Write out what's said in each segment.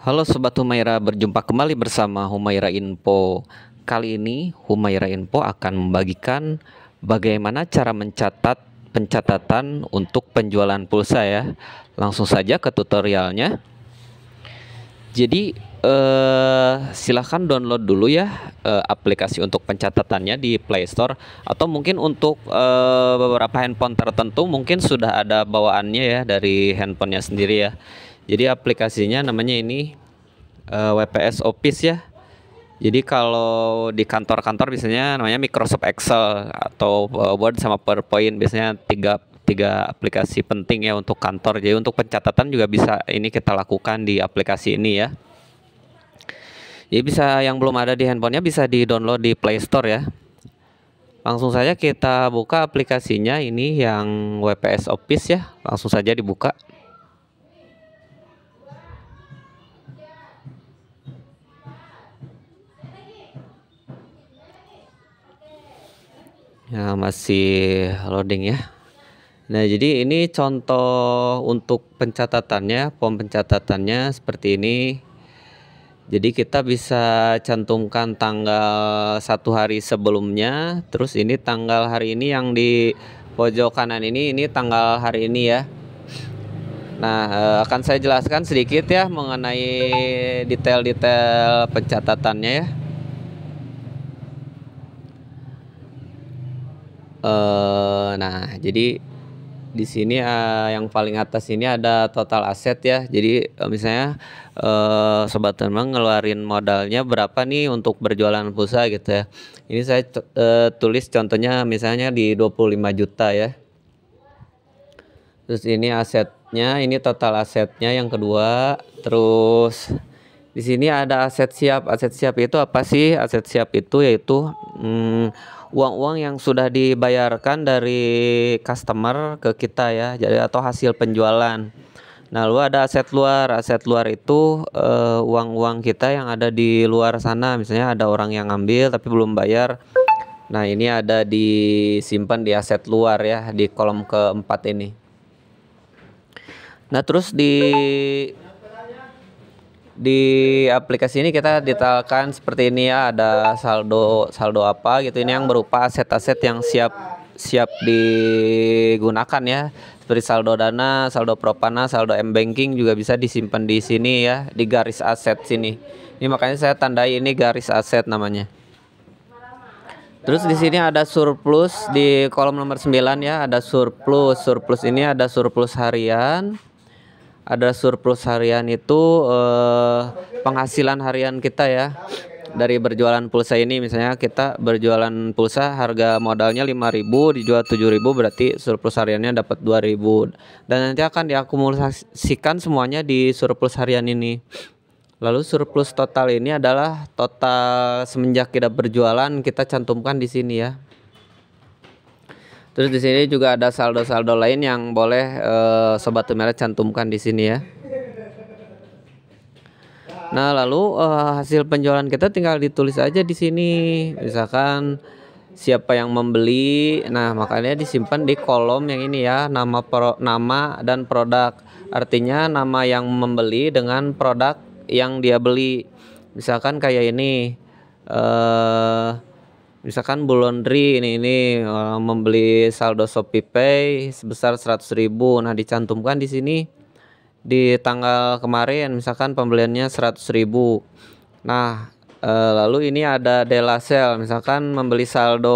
Halo Sobat Humaira, berjumpa kembali bersama Humaira Info. Kali ini Humaira Info akan membagikan bagaimana cara mencatat pencatatan untuk penjualan pulsa ya. Langsung saja ke tutorialnya. Jadi silahkan download dulu ya aplikasi untuk pencatatannya di Play Store, atau mungkin untuk beberapa handphone tertentu mungkin sudah ada bawaannya ya dari handphonenya sendiri ya. Jadi aplikasinya namanya ini WPS Office ya. Jadi kalau di kantor-kantor biasanya namanya Microsoft Excel atau Word sama PowerPoint, biasanya tiga aplikasi penting ya untuk kantor. Jadi untuk pencatatan juga bisa ini kita lakukan di aplikasi ini ya. Jadi bisa, yang belum ada di handphonenya bisa di-download di Play Store ya. Langsung saja kita buka aplikasinya, ini yang WPS Office ya. Langsung saja dibuka. Ya, masih loading ya. Nah, jadi ini contoh untuk pencatatannya, form pencatatannya seperti ini. Jadi kita bisa cantumkan tanggal 1 hari sebelumnya, terus ini tanggal hari ini yang di pojok kanan ini tanggal hari ini ya. Nah, akan saya jelaskan sedikit ya mengenai detail-detail pencatatannya ya. Nah, jadi di sini yang paling atas ini ada total aset ya. Jadi misalnya sobat teman ngeluarin modalnya berapa nih untuk berjualan pulsa gitu ya. Ini saya tulis contohnya misalnya di 25 juta ya. Terus ini asetnya, ini total asetnya yang kedua. Terus di sini ada aset siap. Aset siap itu apa sih? Aset siap itu yaitu uang-uang yang sudah dibayarkan dari customer ke kita ya, jadi atau hasil penjualan. Nah, lalu ada aset luar. Aset luar itu uang-uang kita yang ada di luar sana. Misalnya ada orang yang ngambil tapi belum bayar. Nah, ini ada disimpan di aset luar ya, di kolom keempat ini. Nah, terus di aplikasi ini kita detailkan seperti ini ya, ada saldo apa gitu, ini yang berupa aset-aset yang siap digunakan ya, seperti saldo dana, saldo propana, saldo m-banking juga bisa disimpan di sini ya, di garis aset sini. Ini makanya saya tandai ini garis aset namanya. Terus di sini ada surplus di kolom nomor 9 ya, ada surplus. Surplus ini ada surplus harian. Ada surplus harian itu penghasilan harian kita ya dari berjualan pulsa ini. Misalnya kita berjualan pulsa harga modalnya 5.000, dijual 7.000, berarti surplus hariannya dapat 2.000, dan nanti akan diakumulasikan semuanya di surplus harian ini. Lalu surplus total ini adalah total semenjak kita berjualan, kita cantumkan di sini ya. Terus di sini juga ada saldo-saldo lain yang boleh Sobat Humaira cantumkan di sini ya. Nah, lalu hasil penjualan kita tinggal ditulis aja di sini. Misalkan siapa yang membeli. Nah, makanya disimpan di kolom yang ini ya, nama dan produk. Artinya nama yang membeli dengan produk yang dia beli. Misalkan kayak ini misalkan Bu Laundry ini membeli saldo ShopeePay sebesar 100.000. Nah, dicantumkan di sini di tanggal kemarin, misalkan pembeliannya 100.000. Nah, lalu ini ada Delasel, misalkan membeli saldo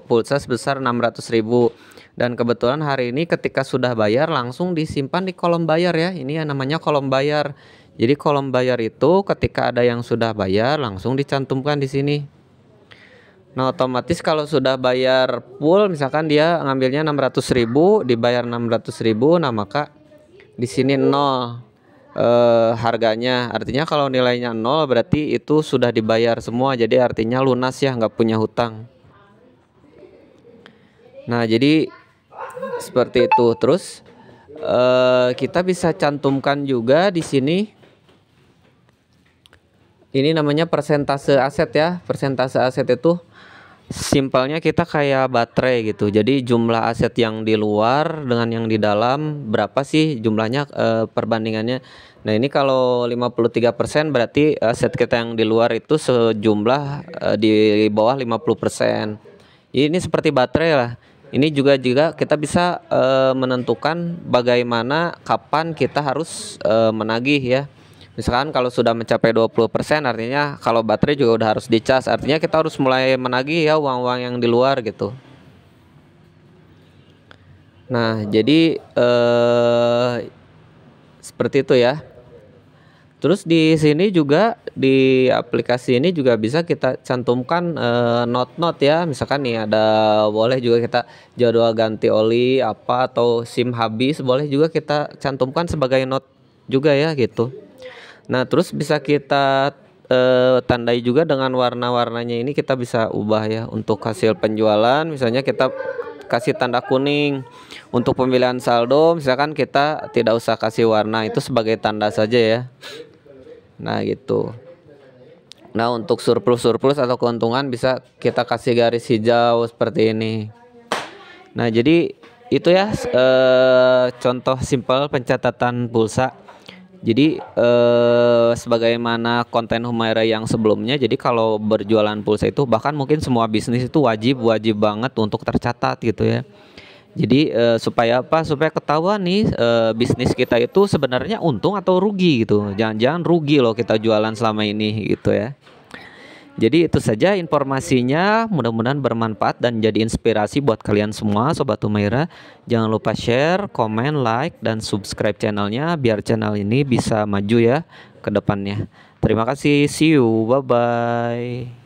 pulsa sebesar 600.000, dan kebetulan hari ini ketika sudah bayar langsung disimpan di kolom bayar ya. Ini yang namanya kolom bayar. Jadi kolom bayar itu ketika ada yang sudah bayar langsung dicantumkan di sini. Nah, otomatis kalau sudah bayar full, misalkan dia ngambilnya 600.000, dibayar 600.000, nah maka di sini 0 harganya. Artinya kalau nilainya 0 berarti itu sudah dibayar semua, jadi artinya lunas ya, nggak punya hutang. Nah, jadi seperti itu. Terus kita bisa cantumkan juga di sini. Ini namanya persentase aset ya. Persentase aset itu Simpelnya kita kayak baterai gitu. Jadi jumlah aset yang di luar dengan yang di dalam berapa sih jumlahnya, perbandingannya. Nah, ini kalau 53% berarti aset kita yang di luar itu sejumlah di bawah 50%. Ini seperti baterai lah. Ini juga kita bisa menentukan bagaimana kapan kita harus menagih ya. Misalkan kalau sudah mencapai 20% artinya kalau baterai juga udah harus dicas, artinya kita harus mulai menagih ya uang-uang yang di luar gitu. Nah, jadi seperti itu ya. Terus di sini juga di aplikasi ini juga bisa kita cantumkan note-note ya. Misalkan nih ada, boleh juga kita jadwal ganti oli apa atau SIM habis, boleh juga kita cantumkan sebagai note juga ya gitu. Nah, terus bisa kita tandai juga dengan warna-warnanya, ini kita bisa ubah ya untuk hasil penjualan. Misalnya kita kasih tanda kuning. Untuk pemilihan saldo misalkan kita tidak usah kasih warna, itu sebagai tanda saja ya. Nah, gitu. Nah, untuk surplus atau keuntungan bisa kita kasih garis hijau seperti ini. Nah, jadi itu ya contoh simpel pencatatan pulsa. Jadi sebagaimana konten Humaira yang sebelumnya, jadi kalau berjualan pulsa itu bahkan mungkin semua bisnis itu wajib banget untuk tercatat gitu ya. Jadi supaya apa? Supaya ketahuan nih bisnis kita itu sebenarnya untung atau rugi gitu. Jangan-jangan rugi loh kita jualan selama ini gitu ya. Jadi itu saja informasinya, mudah-mudahan bermanfaat dan jadi inspirasi buat kalian semua Sobat Humaira. Jangan lupa share, komen, like, dan subscribe channelnya biar channel ini bisa maju ya ke depannya. Terima kasih, see you, bye-bye.